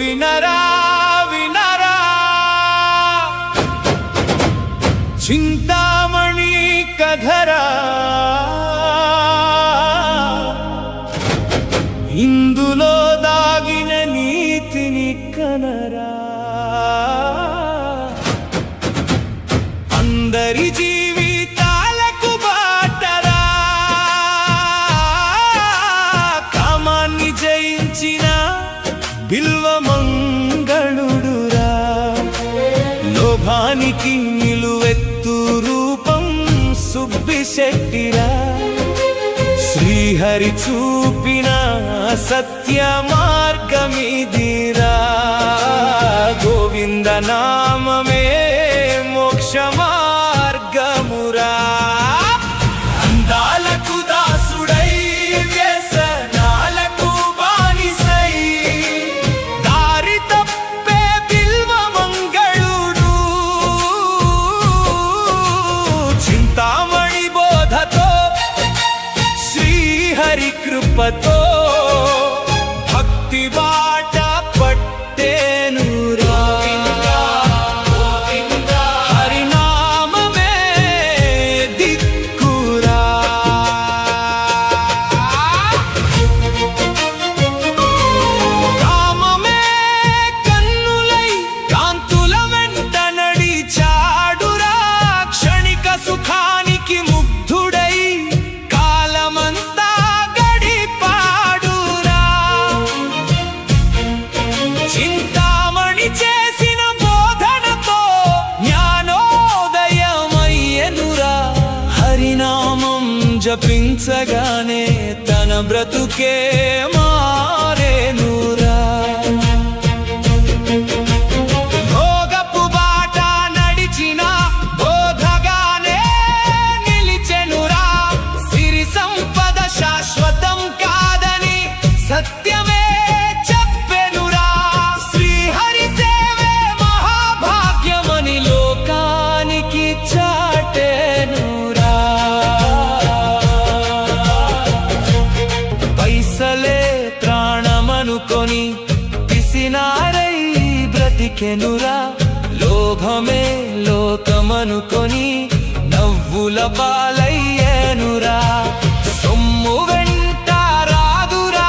వినరా వినరా చింతామణి కథరా ఇందులో దాగిన నీతిని కనరా అందరి జీవితాలకు బాటరా కామాన్ని జయించిన బిల్వమంగళుడురా లోభానికి నిలువెత్తు రూపం సుబ్బిశెట్టిరా శ్రీహరి చూపిన సత్య మార్గమిదిరా గోవింద నామమే మోక్ష మార్గమురా అందాలకు దాసుడై వ్యసనాలకు బానిసై దారి తప్పే బిల్వమంగళుడు చింతామణి బోధతో శ్రీహరి కృపతో భక్తి బాట పట్టేనురా హరినామమే దిక్కురా కామమే కన్నులై కాంతుల వెంట నడిచాడురా క్షణిక సుఖానికి ముగ్ధుడై కాలమంతా గడిపాడురా చింతామణి చేసిన బోధనతో జ్ఞానోదయమయ్యనురా హరినామం జపించగానే తన బ్రతుకే మారేనురా భోగపు బాట నడిచిన బోధగానే నిలిచెనురా సిరి సంపద శాశ్వతం కాదని సత్యమే చెప్పెనురా శ్రీహరి సేవే మహాభాగ్యమని లోకానికి చాటెనురా పైసలే ప్రాణమనుకొని పిసినారై బ్రతికెనురా లోభమే లోకమనుకొని నవ్వుల బాల